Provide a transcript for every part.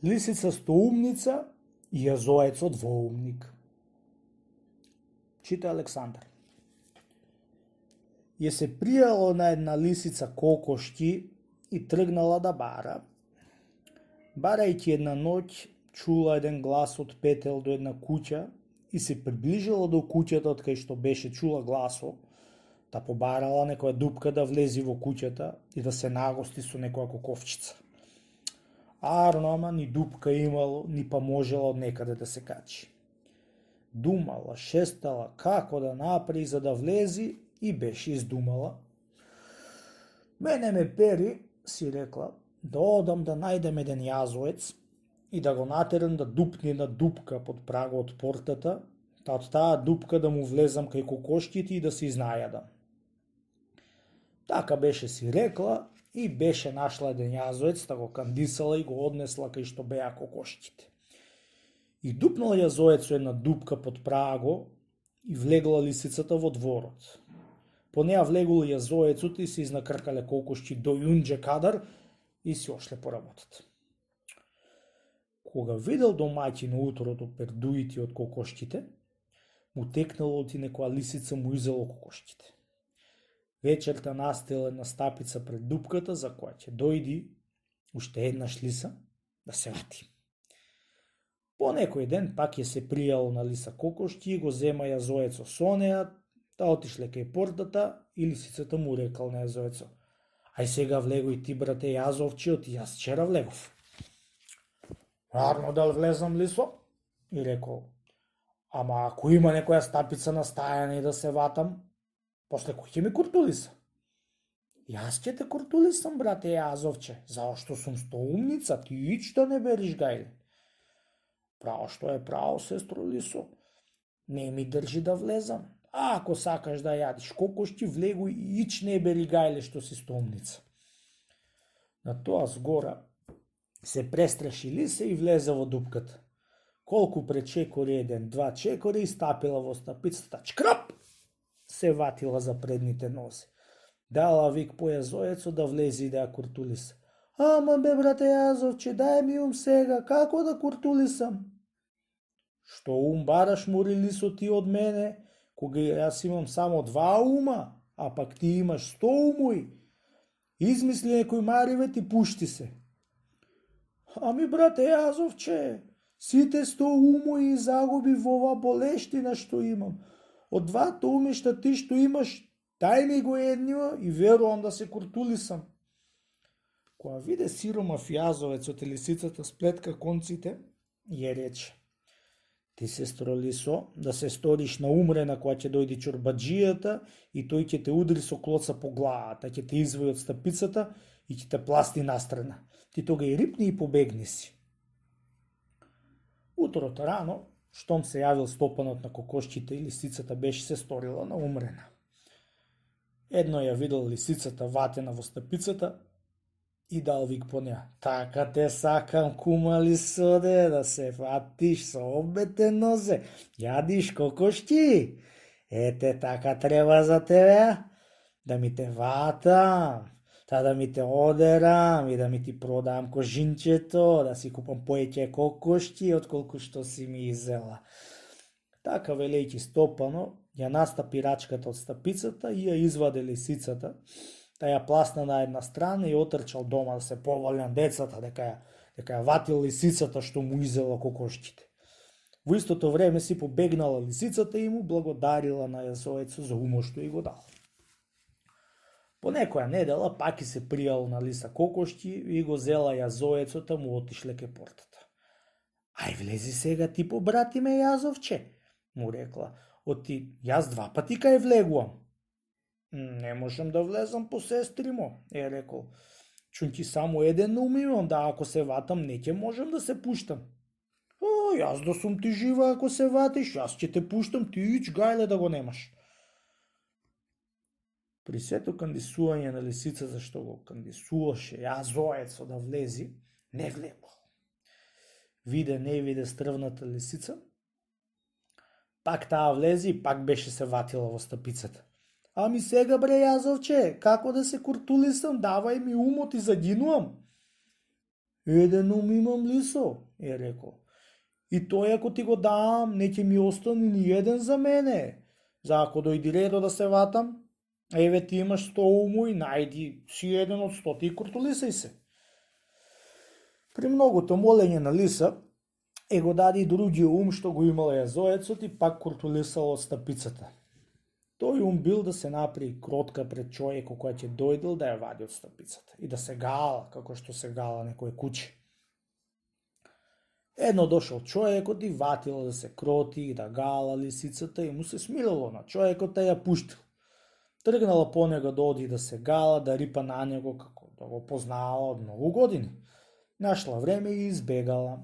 Лисица стоумница и јазоецот двоумник. Чита Александар. Ја се пријало на една лисица кокошки и тргнала да бара. Барајќи една ноќ, чула еден глас од петел до една куќа и се приближила до куќата од кај што беше чула гласо, да побарала некоја дупка да влези во куќата и да се нагости со некоја коковчица. Арно, ама ни дупка имало, ни па можела од некаде да се качи. Думала, шестала како да направи за да влези и беше издумала. Мене ме пери, си рекла, да одам да најдем еден јазоец и да го натерам да дупне една дупка под прага од портата, та од таа дупка да му влезам кај кокошките и да се изнајадам. Така беше си рекла и беше нашла еден јазоец, та го кандисала и го однесла кај што беа кокошките. И дупнала јазоец со една дупка под праго и влегла лисицата во дворот. По неа влегул јазоецот и се изнакркале кокошки до јунџе кадар и си ошле по работата. Кога видел домаќин утрото пердуити од кокошките, му текнало оти некоја лисица му изело кокошките. Вечерта настела една стапица пред дупката за која ќе дојди уште еднаш лиса да се вати. По некој ден пак ја се пријало на лиса кокошки и го зема јазоецо со неа, та отишле кај портата и лисицата му рекал на јазоецо: ај сега влегој ти, брате јазовче, оти јас вчера влегов. Нарно да влезам, лисо, и рекол: ама ако има некоја стапица на стајана и да се ватам, после кој ќе ми куртулиса? Јас ќе те куртулисам, брате јазовче, зашто сум стоумница, ти ич да не бериш гајле. Право што е право, сестро лисо, не ми држи да влезам. А ако сакаш да јадиш кокошки, влегуј и ич не бери гајле што си стоумница. На тоа згора се престраши лиса и влезе во дупката. Колку пречекори еден, два чекори и стапила во стапицата. Чкрап! Се ватила за предните нозе. Дала вик по јазоецот да влезе и да ја куртулиса. Ама бе, брате јазовче, дај ми ум сега, како да куртулисам? Што ум бараш, мори лисо, ти од мене, кога јас имам само 2 ума, а пак ти имаш 100 умои. Измисли некој маривет и пушти се. Ами, брате јазовче, сите 100 умои загуби во ова болештина што имам. Од 2 умишта ти што имаш, дај ми го едниот и верувам да се куртулисам. Кога виде сиромав јазовецот и лисицата сплетка конците, ја рече: ти, сестро лисо, да се сториш на умрена кога ќе дојде чорбаджијата и тој ќе те удри со клоца по главата, ќе те извои од стапицата и ќе те пласти настрана. Ти тога и рипни и побегни си. Утрото рано, штом се јавил стопанот на кокошките и лисицата беше се сторила на умрена. Едно ја видел лисицата ватена во стапицата и дал вик по неа: така те сакам, кума лисоде, да се ватиш со обете нозе, јадиш кокошки. Ете, така треба за тебе, да ми те ватам, та да ми те одерам и да ми ти продам кожинчето, да си купам поеќе кокошки, отколку што си ми изела. Така велејќи стопано, ја настапи рачката од стапицата и ја изваде лисицата, та ја пласна на една страна и отрчал дома да се повали на децата дека ја ватил лисицата што му изела кокошките. Во истото време си побегнала лисицата и му благодарила на јазоецот за умот што и го дал. По некоја недела пак и се пријал на лиса кокошки и го зела јазоецот, а му отишле ке портата. Ај влези сега ти, побрати ме јазовче, му рекла. Оти, јас 2 пати кај влегувам. Не можам да влезам по сестримо, е рекол. Чунки само еден ум имам, да ако се ватам не ќе можам да се пуштам. Јас да сум ти жива ако се ватиш, јас ќе те пуштам, ти ич гајле да го немаш. При сето кандисување на лисица, зашто го кандисуваше јазоецот да влези, не влегол. Виде не виде стрвната лисица, пак таа влези и пак беше се ватила во стапицата. Ами сега, бре јазовче, како да се куртулисам, давај ми умот и загинувам. Еден ум имам, лисо, е рекол. И тој ако ти го дам, не ќе ми остане ни еден за мене. За ако дојди редо да се ватам, еве ти имаш 100 умој, најди си еден од 100 и куртулисај се. При многото молење на лиса, е го даде и другиот ум што го имал јазоецот и пак куртулисал од стапицата. Тој ум бил да се направи кротка пред човекот кој ќе дојдел да ја вади од стапицата и да се гала, како што се гала некој куче. Едно дошол човекот и ватило да се кроти и да гала лисицата и му се смилело на човекот да ја пуштил. Тргнала по него да оди да се гала, да рипа на него како да го познала од многу години. Нашла време и избегала.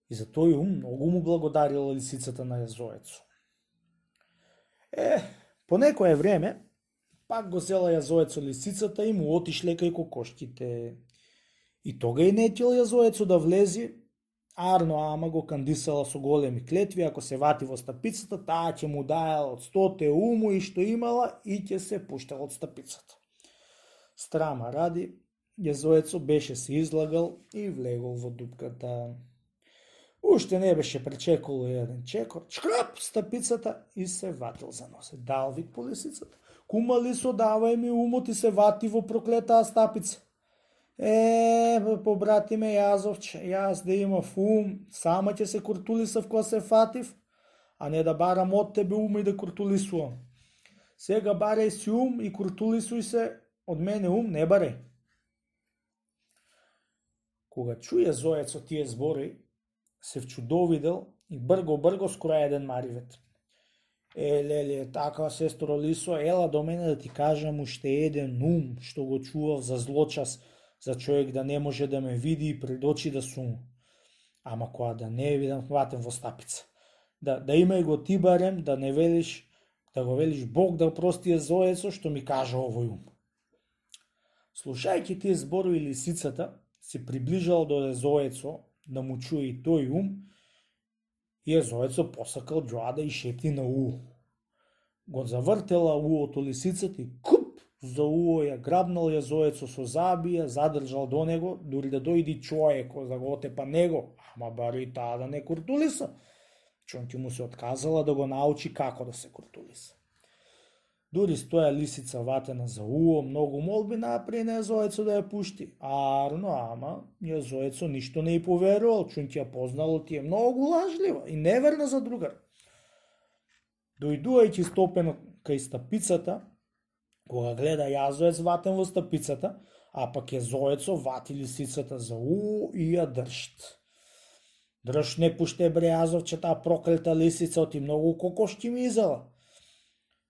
И за тој ум многу му благодарила лисицата на јазоецо. По некое време, пак го зела јазоецо лисицата и му отишле кај кокошките. И тога и нетил јазоецо да влези, арно ама го кандисала со големи клетви, ако се вати во стапицата, таа ќе му даела од 100 умои што имала и ќе се пуштала од стапицата. Страма ради, јазоецо беше се излагал и влегол во дупката. Уште не беше пречекало еден чекор, чкрап стапицата и се ватил за носе. Дал вик по лисицата. Кума лисо, давај ми умот и се вати во проклетаа стапица. Побратиме јазовче, јас да имав ум, сама ќе се куртулисав кога се фатив, а не да барам од тебе ум и да куртулисувам. Сега барај си ум и куртулисуј се, од мене ум не барај. Кога чуја јазоецот тие збори, се вчудовидел и брго скоро еден маривет. Леле, така сестро лисо, ела до мене да ти кажам уште еден ум што го чував за злочас, за човек да не може да ме види и пред очи да сум. Ама кога да не видам хватен во стапица. Да има и го ти барем, да не велиш, да го велиш Бог да прости јазоецо што ми кажа овој ум. Слушајќи тие зборови лисицата, се приближала до јазоецо, да му чуе и тој ум, и јазоецо посакал ѓоа да и шепти на уу. Го завртела уото лисицата и куп за уо ја грабнал јазоецо со забија, задржал до него, дури да дојди човек да го отепа него, ама бари и таа да не куртулиса. Чонки му се отказала да го научи како да се куртулиса. Дури стоја лисица ватена за уо, многу молби напри на јазоецо да ја пушти. Арно, ама јазоецо ништо не и поверувал, чунки ја познало ти е многу лажлива и неверна за другар. Дојдувајќи стопено кај стапицата, кога гледа јазоец ватен во стапицата, а пак јазоецо вати лисицата за уо и ја дршт. Држ, не пуште бре јазовче, таа проклета лисица оти многу кокошки ми изела.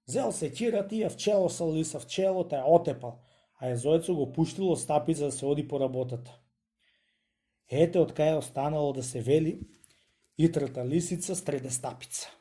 Зел секирата и ја вчело са лиса вчело, та ја отепал, а јазоецо го пуштило стапица да се оди по работата. Ете од кај останало да се вели, итрата лисица стреде стапица.